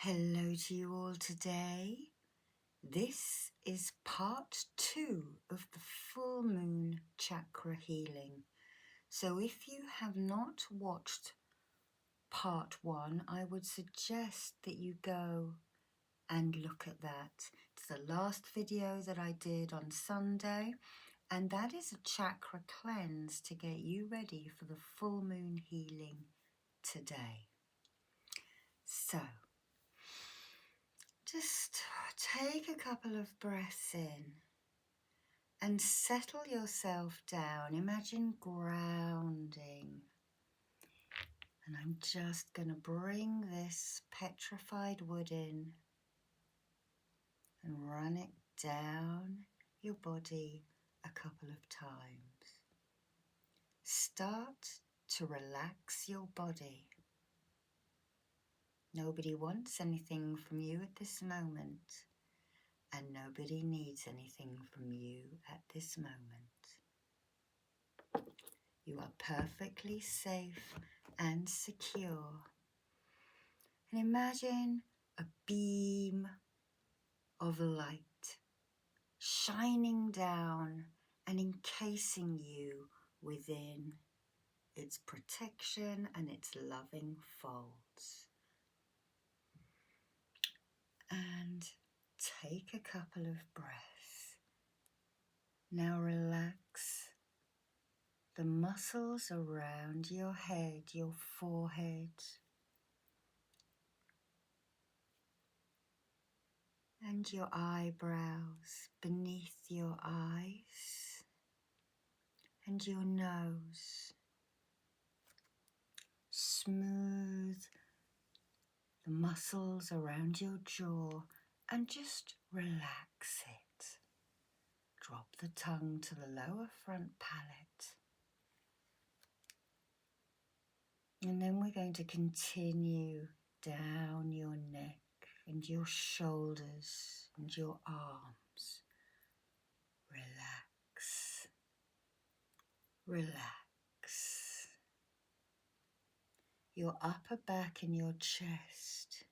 Hello to you all today. This is part 2 of the full moon chakra healing. So if you have not watched part 1, I would suggest that you go and look at that. It's the last video that I did on Sunday, and that is a chakra cleanse to get you ready for the full moon healing today. So just take a couple of breaths in and settle yourself down. Imagine grounding. And I'm just going to bring this petrified wood in and run it down your body a couple of times. Start to relax your body. Nobody wants anything from you at this moment. And nobody needs anything from you at this moment. You are perfectly safe and secure. And imagine a beam of light shining down and encasing you within its protection and its loving folds. And take a couple of breaths. Now relax the muscles around your head, your forehead, and your eyebrows, beneath your eyes, and your nose. Smooth the muscles around your jaw and just relax it. Drop the tongue to the lower front palate. And then we're going to continue down your neck and your shoulders and your arms. Relax, relax. Your upper back and your chest.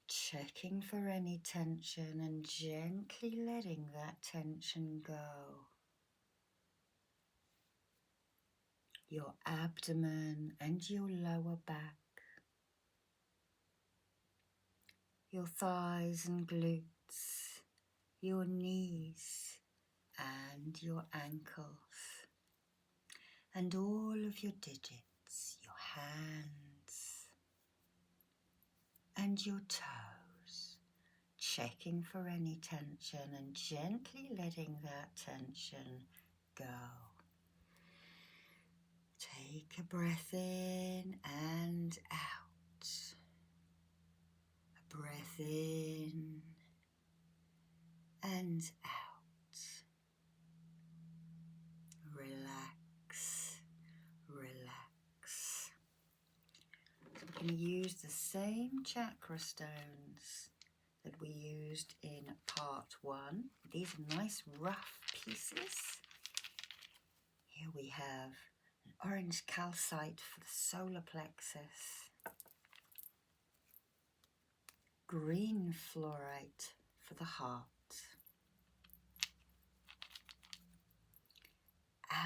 Checking for any tension and gently letting that tension go. Your abdomen and your lower back. Your thighs and glutes. Your knees and your ankles. And all of your digits, your hands and your toes. Checking for any tension and gently letting that tension go. Take a breath in and out. A breath in and out. Relax, relax. We're going to use the same chakra stones that we used in part 1. These are nice rough pieces. Here we have an orange calcite for the solar plexus, green fluorite for the heart,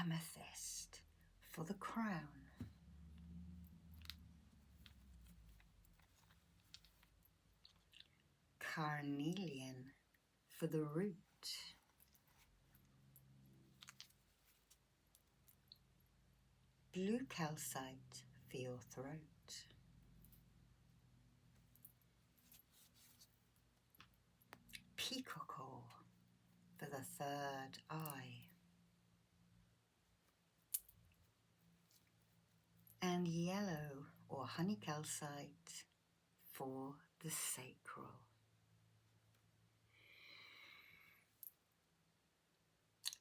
amethyst for the crown, carnelian for the root, blue calcite for your throat, peacock ore for the third eye, and yellow or honey calcite for the sacral.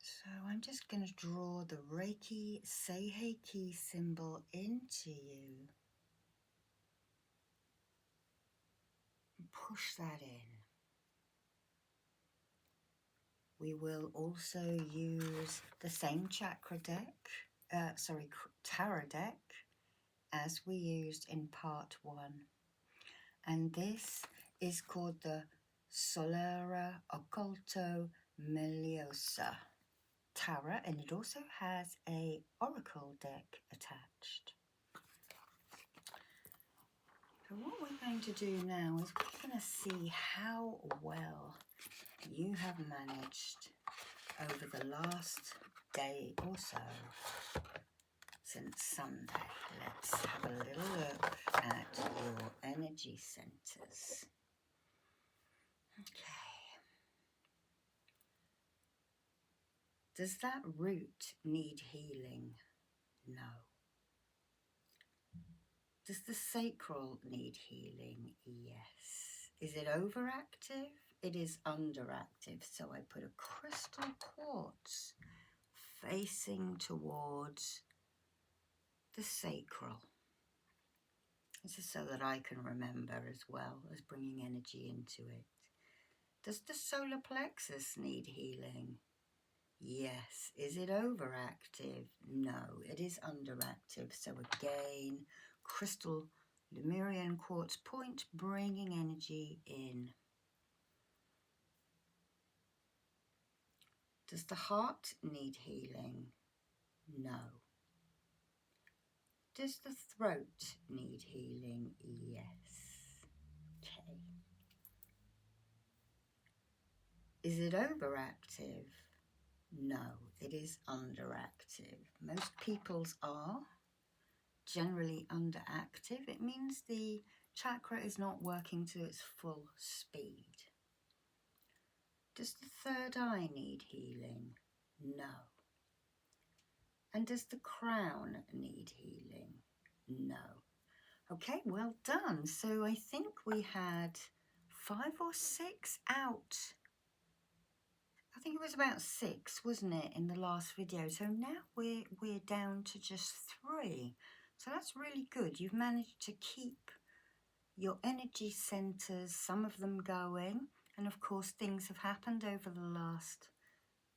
So I'm just going to draw the Reiki Seihei symbol into you and push that in. We will also use the same chakra deck, tarot deck as we used in part 1. And this is called the Solera Occulto Meliosa Tarot, and it also has a oracle deck attached. So what we're going to do now is we're going to see how well you have managed over the last day or so since Sunday. Let's have a little look at your energy centers. Okay. Does that root need healing? No. Does the sacral need healing? Yes. Is it overactive? It is underactive. So I put a crystal quartz facing towards the sacral. This is so that I can remember as well as bringing energy into it. Does the solar plexus need healing? Yes. Is it overactive? No, it is underactive. So again, crystal Lemurian quartz point, bringing energy in. Does the heart need healing? No. Does the throat need healing? Yes. Okay. Is it overactive? No, it is underactive. Most people's are generally underactive. It means the chakra is not working to its full speed. Does the third eye need healing? No. And does the crown need healing? No. Okay, well done. So I think we had 5 or 6 out. I think it was about 6, wasn't it, in the last video? So now we're down to just 3. So that's really good. You've managed to keep your energy centers, some of them going. And of course, things have happened over the last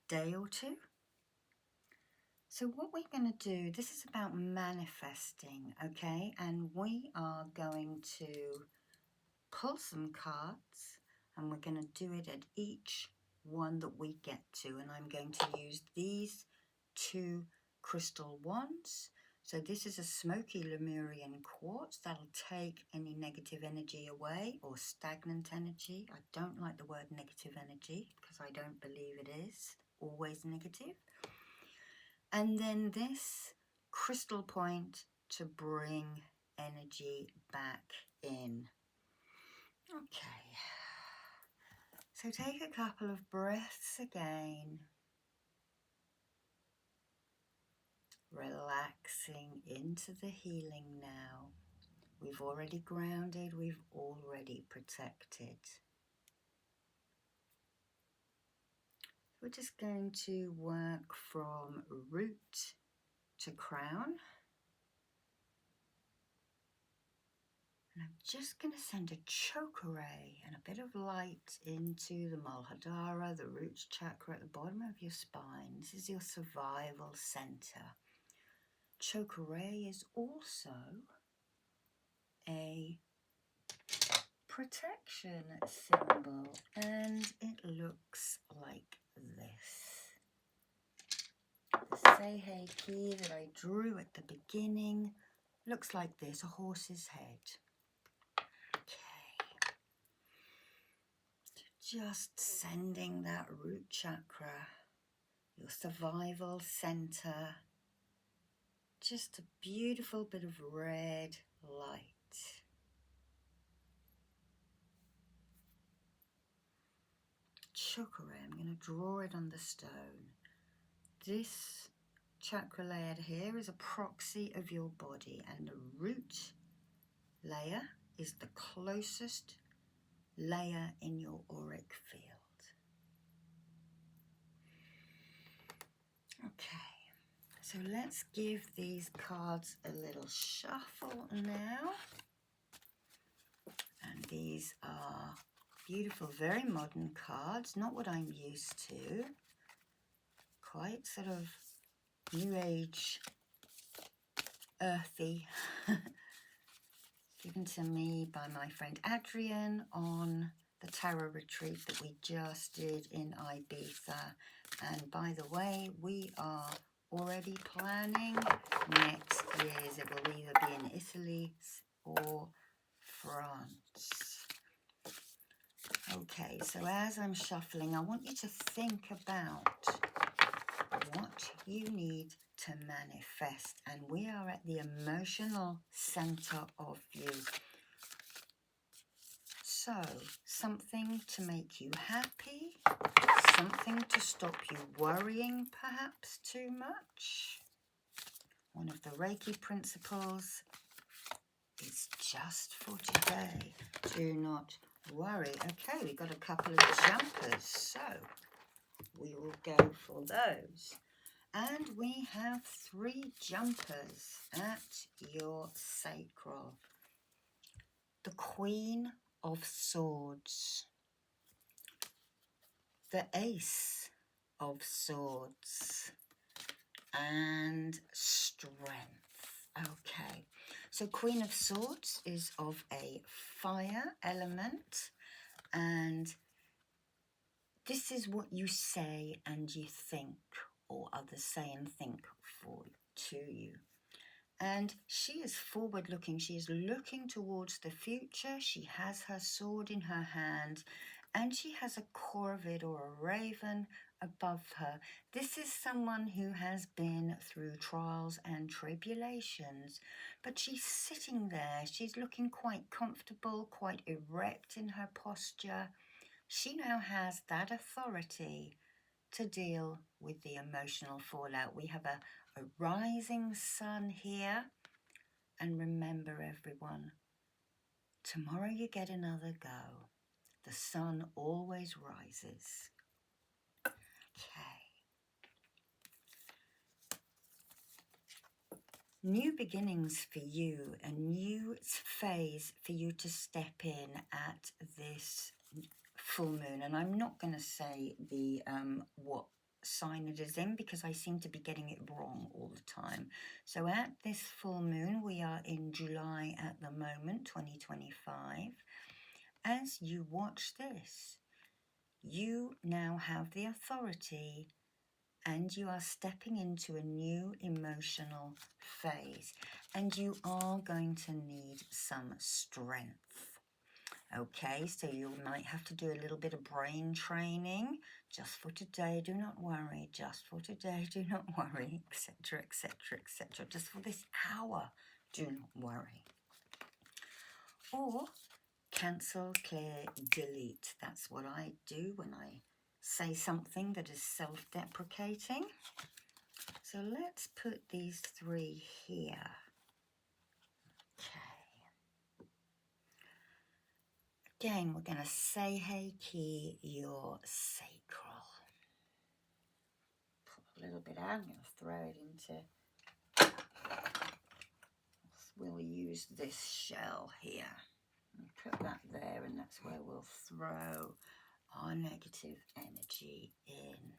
day or 2. So what we're going to do, this is about manifesting, okay? And we are going to pull some cards, and we're going to do it at each one that we get to. And I'm going to use these 2 crystal wands. So this is a smoky Lemurian quartz that'll take any negative energy away or stagnant energy. I don't like the word negative energy because I don't believe it is always negative. And then this crystal point to bring energy back in. Okay. So take a couple of breaths again. Relaxing into the healing now. We've already grounded, we've already protected. We're just going to work from root to crown. And I'm just going to send a chakra ray and a bit of light into the Muladhara, the root chakra at the bottom of your spine. This is your survival center. Chakra ray is also a protection symbol, and it looks like this. The Seihei key that I drew at the beginning looks like this, a horse's head. Okay. Just sending that root chakra, your survival center, just a beautiful bit of red light. Chakra, I'm going to draw it on the stone. This chakra layer here is a proxy of your body, and the root layer is the closest layer in your auric field. Okay, so let's give these cards a little shuffle now. And these are beautiful, very modern cards, not what I'm used to. Quite sort of New Age earthy, given to me by my friend Adrian on the tarot retreat that we just did in Ibiza. And by the way, we are already planning next year's. It will either be in Italy or France. Okay, so as I'm shuffling, I want you to think about what you need to manifest. And we are at the emotional center of you. So, something to make you happy, something to stop you worrying perhaps too much. One of the Reiki principles is just for today. Do not worry. Okay, we've got a couple of jumpers, so we will go for those. And we have 3 jumpers at your sacral. The Queen of Swords, the Ace of Swords, and Strength. Okay, so Queen of Swords is of a fire element, and this is what you say and you think, or others say and think to you. And she is forward looking. She is looking towards the future. She has her sword in her hand, and she has a corvid or a raven above her. This is someone who has been through trials and tribulations, but she's sitting there. She's looking quite comfortable, quite erect in her posture. She now has that authority to deal with the emotional fallout. We have a rising sun here. And remember, everyone, tomorrow you get another go. The sun always rises. Okay. New beginnings for you, a new phase for you to step in at this full moon. And I'm not going to say the what sign it is in, because I seem to be getting it wrong all the time. So at this full moon, we are in July at the moment, 2025. As you watch this, you now have the authority, and you are stepping into a new emotional phase, and you are going to need some strength. Okay, so you might have to do a little bit of brain training. Just for today, do not worry. Just for today, do not worry, etc., etc., etc. Just for this hour, do not worry. Or cancel, clear, delete. That's what I do when I say something that is self-deprecating. So let's put these 3 here. Again, we're going to Seihei your sacral. Pull a little bit out. I'm going to throw it into... We'll use this shell here. And put that there, and that's where we'll throw our negative energy in.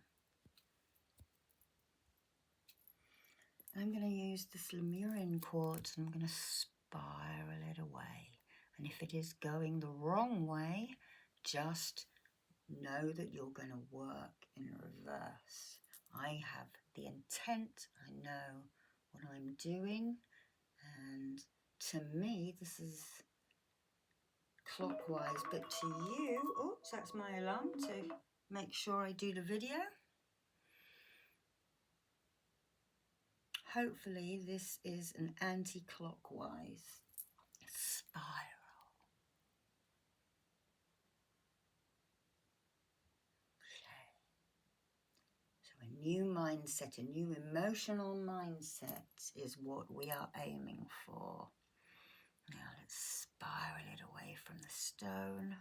I'm going to use this Lemurian quartz, and I'm going to spiral it away. And if it is going the wrong way, just know that you're going to work in reverse. I have the intent, I know what I'm doing, and to me this is clockwise, but to you, oops, that's my alarm to make sure I do the video. Hopefully this is an anti-clockwise spiral. A new mindset, a new emotional mindset is what we are aiming for. Now let's spiral it away from the stone.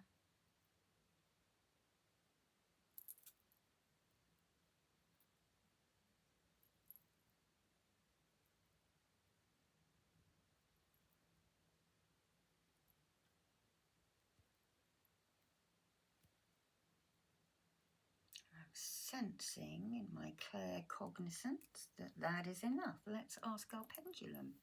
I'm sensing in my clear cognizance that that is enough. Let's ask our pendulum.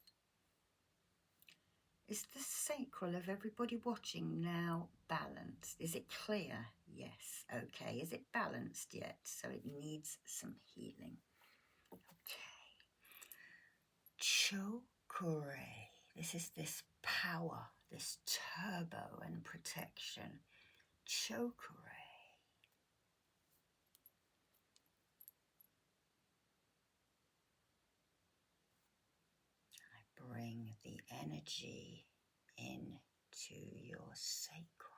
Is the sacral of everybody watching now balanced? Is it clear? Yes. Okay. Is it balanced yet? So it needs some healing. Okay. Chakra. This is this power, this turbo and protection. Chakra. Bring the energy into your sacral.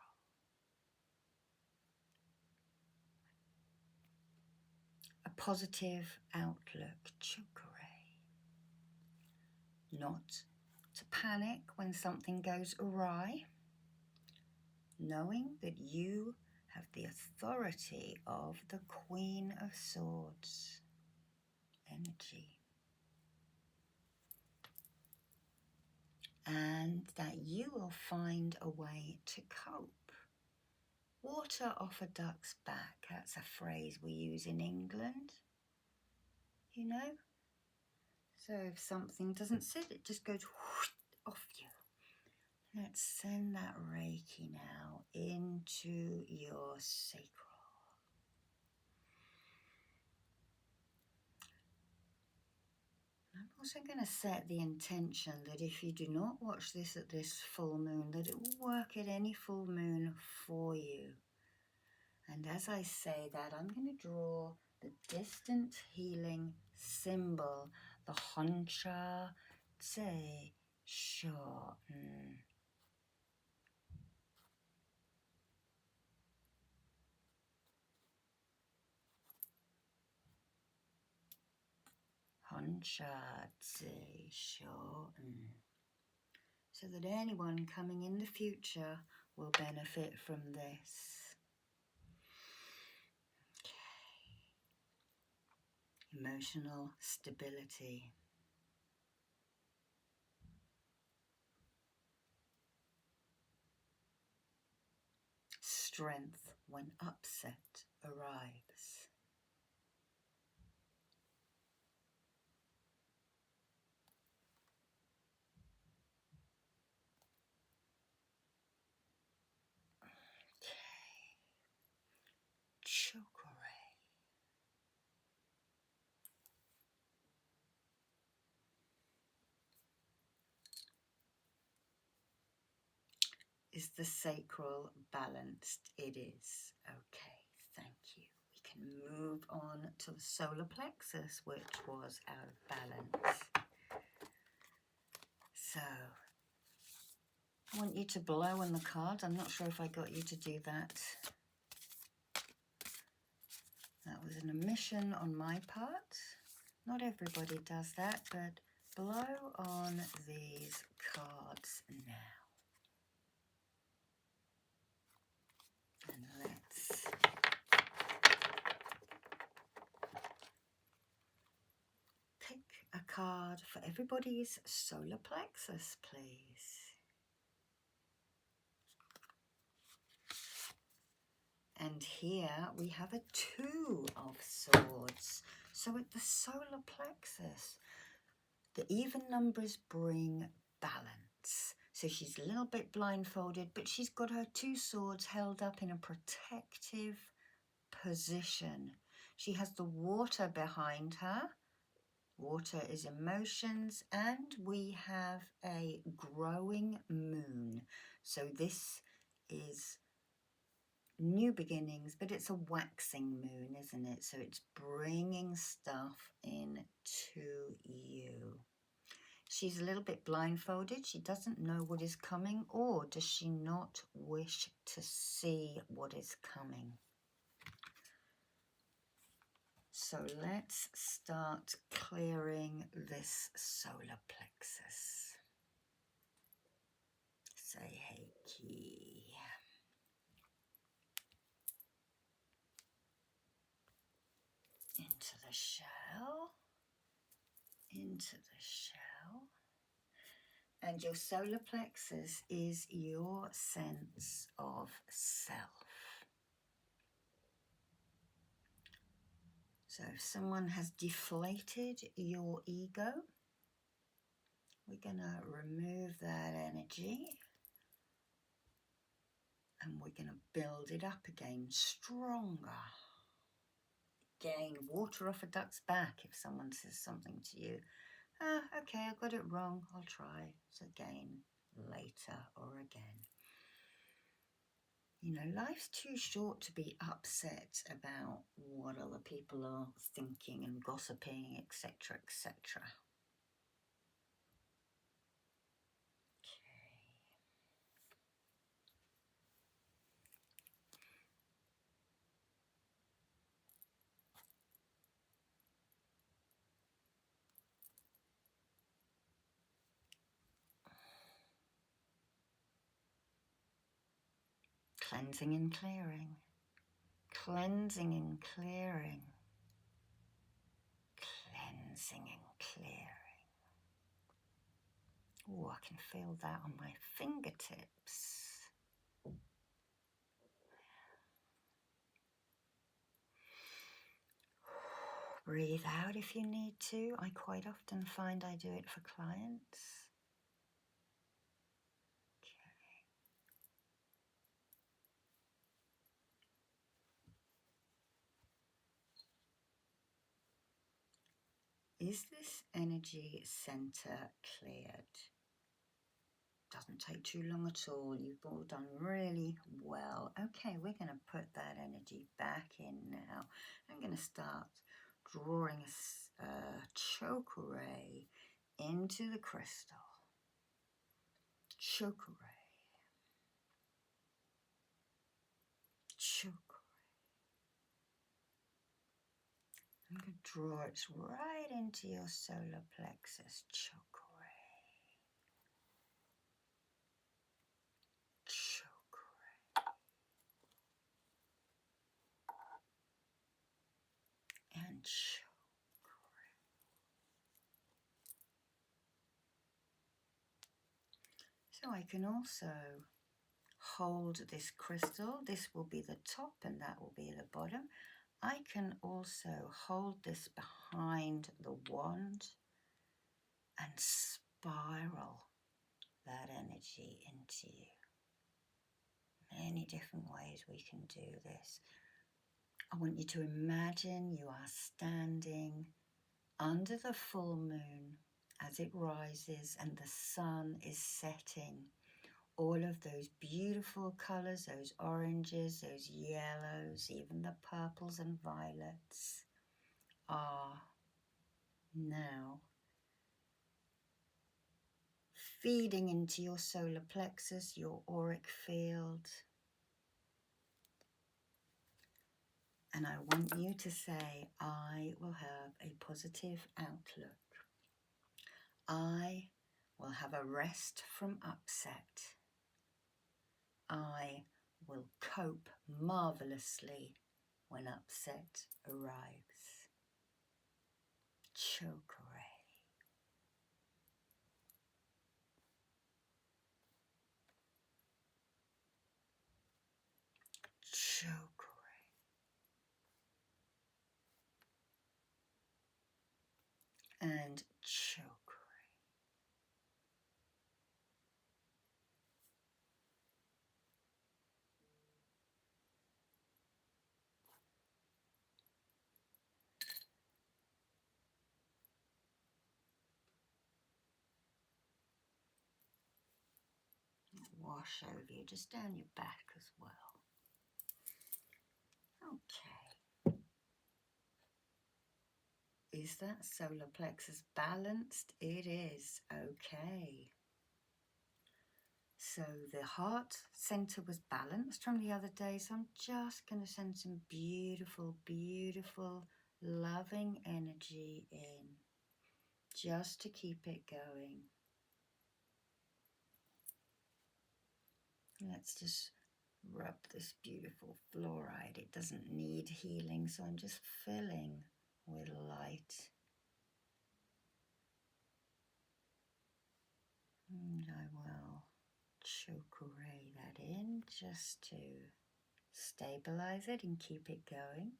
A positive outlook, chakra. Not to panic when something goes awry, knowing that you have the authority of the Queen of Swords energy. And that you will find a way to cope. Water off a duck's back, that's a phrase we use in England, you know. So if something doesn't sit, it just goes off you. Let's send that Reiki now into your sacral. I'm also going to set the intention that if you do not watch this at this full moon, that it will work at any full moon for you. And as I say that, I'm going to draw the distant healing symbol, the Honsha Tse Sho. Honsha Tse Sho. So that anyone coming in the future will benefit from this. Emotional stability. Strength when upset arrives. Okay. Chakra. Is the sacral balanced? It is. Okay, thank you. We can move on to the solar plexus, which was out of balance. So, I want you to blow on the card. I'm not sure if I got you to do that. That was an omission on my part. Not everybody does that, but blow on these cards now. And let's pick a card for everybody's solar plexus, please. And here we have a 2 of swords. So at the solar plexus, the even numbers bring balance. So she's a little bit blindfolded, but she's got her 2 swords held up in a protective position. She has the water behind her. Water is emotions, and we have a growing moon. So this is new beginnings, but it's a waxing moon, isn't it? So it's bringing stuff into you. She's a little bit blindfolded. She doesn't know what is coming, or does she not wish to see what is coming? So let's start clearing this solar plexus. Say Reiki. Into the shell. Into the shell. And your solar plexus is your sense of self. So if someone has deflated your ego, we're going to remove that energy and we're going to build it up again, stronger. Again, water off a duck's back if someone says something to you. Okay, I got it wrong, I'll try it again later or again. You know, life's too short to be upset about what other people are thinking and gossiping, etc., etc. Cleansing and clearing. Cleansing and clearing. Cleansing and clearing. Oh, I can feel that on my fingertips. Breathe out if you need to. I quite often find I do it for clients. Is this energy center cleared? Doesn't take too long at all. You've all done really well. Okay, we're going to put that energy back in now. I'm going to start drawing a chakra ray into the crystal. Chakra ray. Chakra. I'm going to draw it right into your solar plexus. Chakra. Chakra. And chakra. So I can also hold this crystal. This will be the top and that will be the bottom. I can also hold this behind the wand and spiral that energy into you. Many different ways we can do this. I want you to imagine you are standing under the full moon as it rises and the sun is setting. All of those beautiful colours, those oranges, those yellows, even the purples and violets are now feeding into your solar plexus, your auric field. And I want you to say, I will have a positive outlook. I will have a rest from upset. I will cope marvelously when upset arrives. Chakra. Chakra. And chakra. Wash over you, just down your back as well. Okay. Is that solar plexus balanced? It is. Okay. So the heart center was balanced from the other day, so I'm just going to send some beautiful, beautiful, loving energy in, just to keep it going. Let's just rub this beautiful fluoride. It doesn't need healing, so I'm just filling with light. And I will chakra that in just to stabilize it and keep it going.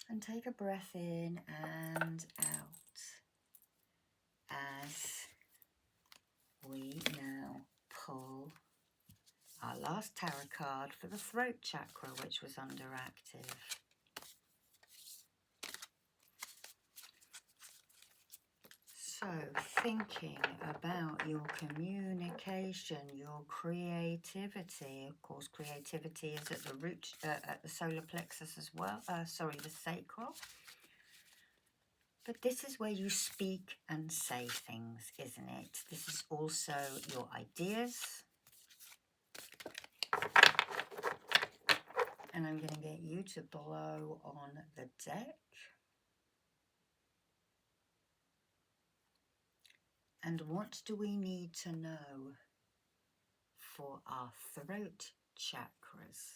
And take a breath in and out. as we now pull our last tarot card for the throat chakra, which was underactive. So, thinking about your communication, your creativity. Of course, creativity is at the root, at the solar plexus as well. The sacral. But this is where you speak and say things, isn't it? This is also your ideas. And I'm going to get you to blow on the deck. And what do we need to know for our throat chakras?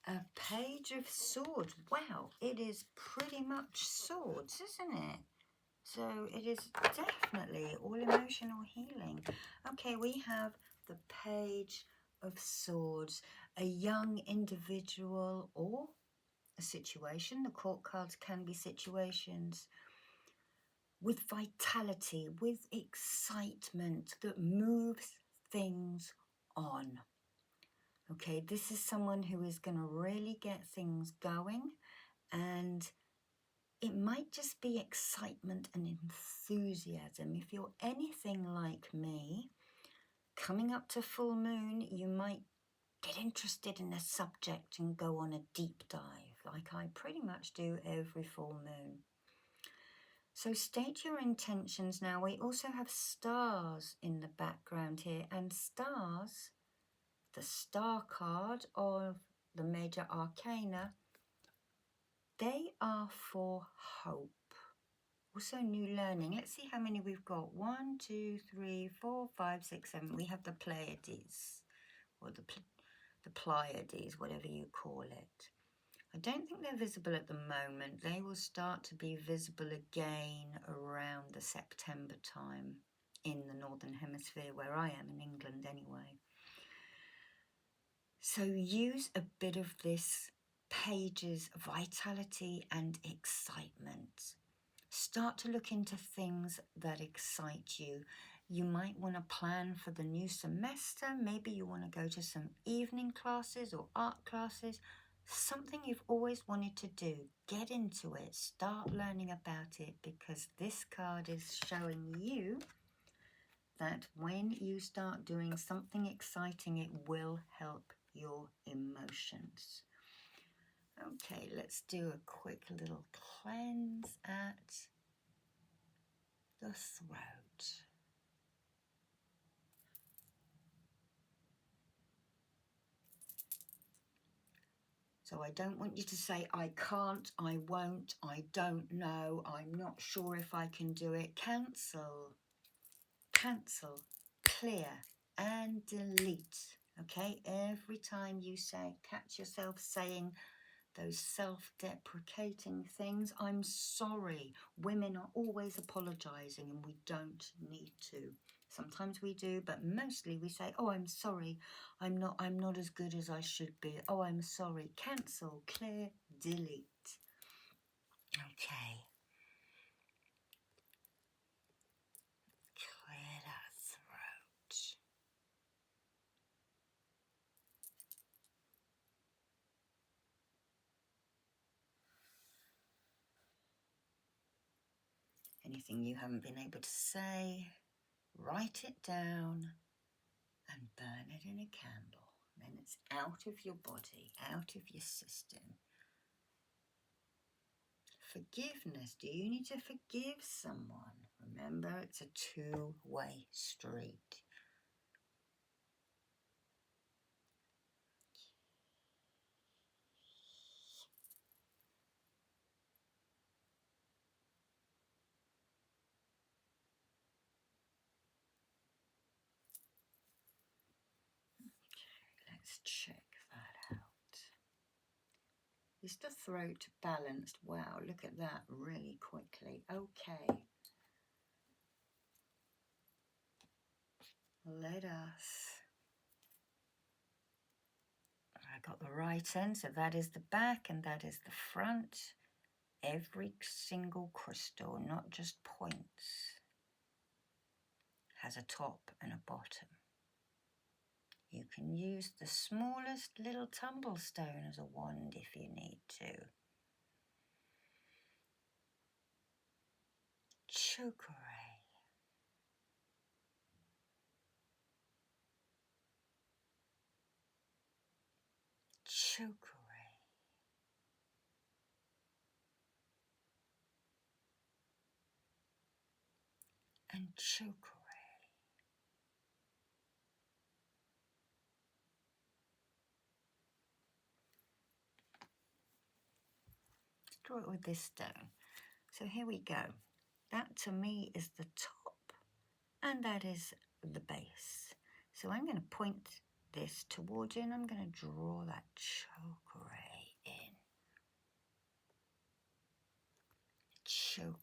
A page of swords. Wow, it is pretty much swords, isn't it? So it is definitely all emotional healing. Okay, we have the page of swords, a young individual or a situation. The court cards can be situations with vitality, with excitement that moves things on. Okay, this is someone who is going to really get things going, and it might just be excitement and enthusiasm. If you're anything like me, coming up to full moon, you might get interested in a subject and go on a deep dive, like I pretty much do every full moon. So state your intentions now. We also have stars in the background here, and stars, the star card of the major arcana, they are for hope. Also new learning. Let's see how many we've got. 1, 2, 3, 4, 5, 6, 7. We have the Pleiades, or the Pleiades, whatever you call it. I don't think they're visible at the moment. They will start to be visible again around the September time in the Northern Hemisphere, where I am in England anyway. So use a bit of this page's vitality and excitement. Start to look into things that excite you. You might want to plan for the new semester. Maybe you want to go to some evening classes or art classes. Something you've always wanted to do. Get into it. Start learning about it, because this card is showing you that when you start doing something exciting, it will help your emotions. Okay, let's do a quick little cleanse at the throat. So I don't want you to say, I can't, I won't, I don't know, I'm not sure if I can do it. Cancel, cancel, clear, and delete. Okay, every time you say, catch yourself saying those self-deprecating things, I'm sorry. Women are always apologizing, and we don't need to. Sometimes we do, but mostly we say, oh, I'm sorry. I'm not as good as I should be. Oh, I'm sorry. Cancel, clear, delete. Okay. Clear that throat. Anything you haven't been able to say, write it down and burn it in a candle. Then it's out of your body, out of your system. Forgiveness. Do you need to forgive someone? Remember, it's a two-way street. Let's check that out. Is the throat balanced? Wow, look at that really quickly. Okay. Let us... I got the right end, so that is the back and that is the front. Every single crystal, not just points, has a top and a bottom. You can use the smallest little tumble stone as a wand if you need to. Chakra. Chakra. And chakra. Draw it with this stone. So here we go. That to me is the top and that is the base. So I'm going to point this towards you and I'm going to draw that chakra in. Chakra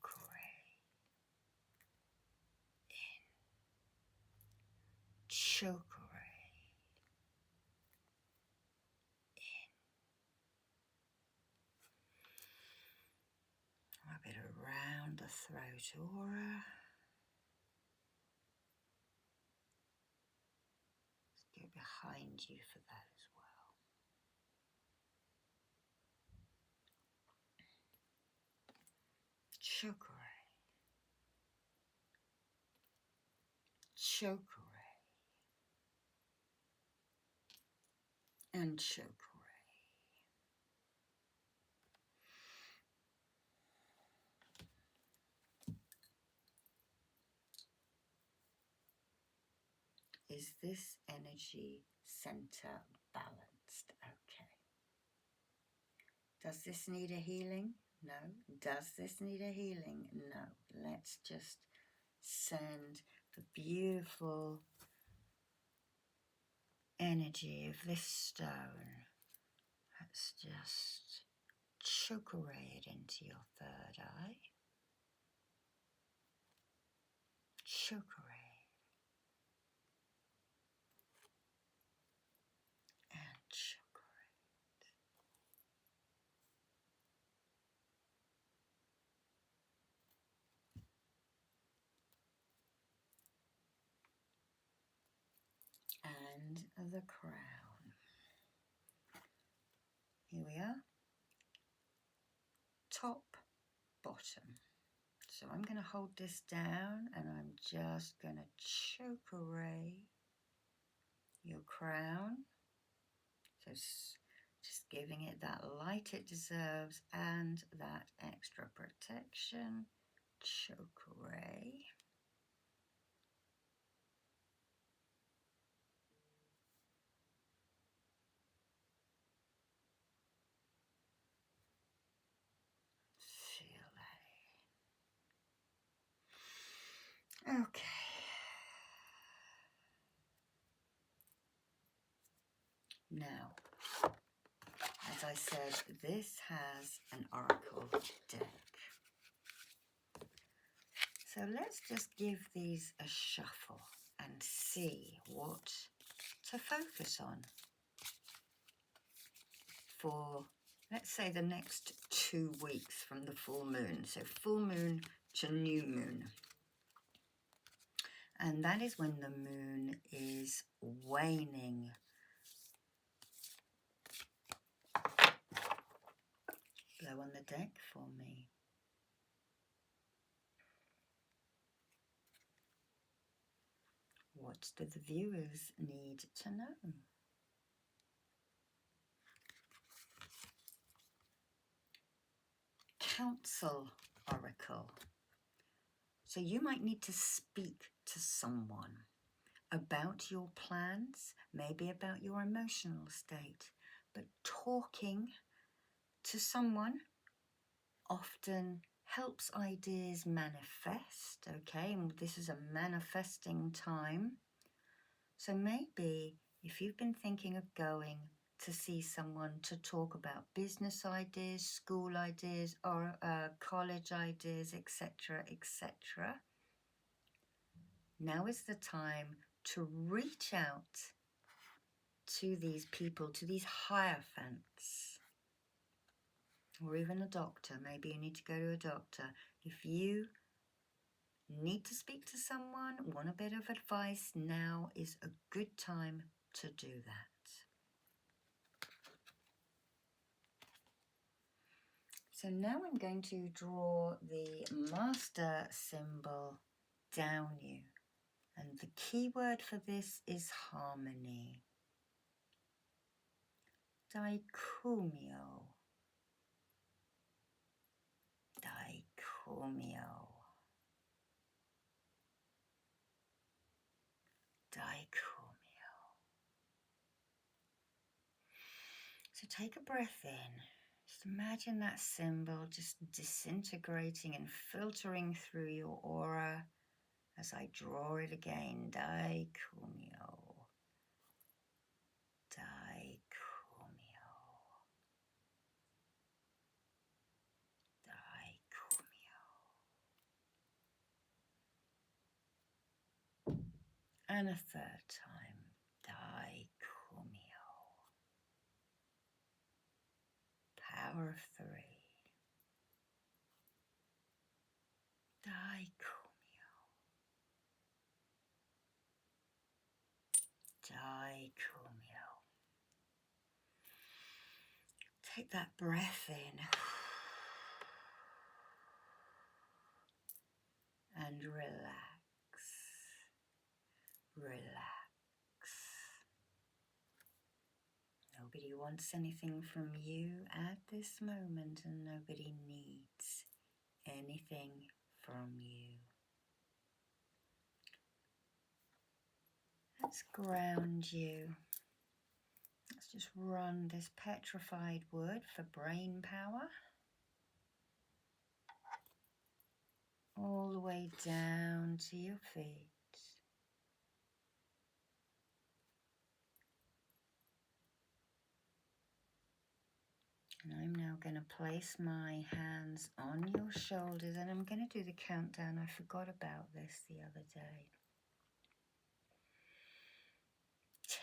in. Chakra. Rub it around the throat aura. Let's go behind you for that as well. Chakra. Chakra. And chakra. Is this energy center balanced? Okay. Does this need a healing? No. Does this need a healing? No. Let's just send the beautiful energy of this stone. Let's just chakra it into your third eye. Chakra and chakra. And the crown. Here we are. Top, bottom. So I'm going to hold this down and I'm just going to chakra your crown. So just giving it that light it deserves and that extra protection. Chakra. Feel that. Okay. Now, as I said, this has an oracle deck. So let's just give these a shuffle and see what to focus on for, let's say, the next 2 weeks from the full moon. So full moon to new moon. And that is when the moon is waning. Blow on the deck for me. What do the viewers need to know? Counsel oracle. So you might need to speak to someone about your plans, maybe about your emotional state, but talking to someone often helps ideas manifest, okay? And this is a manifesting time. So maybe if you've been thinking of going to see someone to talk about business ideas, school ideas, or college ideas, etc., etc., now is the time to reach out to these people, to these hierophants, or even a doctor. Maybe you need to go to a doctor. If you need to speak to someone, want a bit of advice, now is a good time to do that. So now I'm going to draw the master symbol down you. And the key word for this is harmony. Daikumyo. Daikumyo. Daikumyo. So take a breath in. Just imagine that symbol just disintegrating and filtering through your aura as I draw it again. Daikumyo. Daikumyo. Daikumyo. And a third time. Daikumyo. Power of 3. Daikumyo. Daikumyo. Take that breath in and relax. Relax. Nobody wants anything from you at this moment, and nobody needs anything from you. Let's ground you. Let's just run this petrified wood for brain power all the way down to your feet. And I'm now going to place my hands on your shoulders, and I'm going to do the countdown. I forgot about this the other day.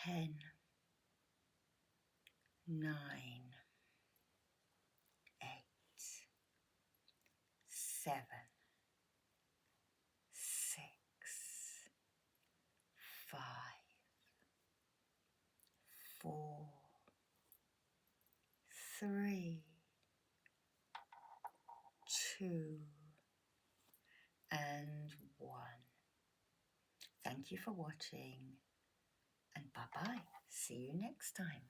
10, 9, 8, 7, 6, 5, 4, 3, 2, and 1. Thank you for watching, and bye-bye. See you next time.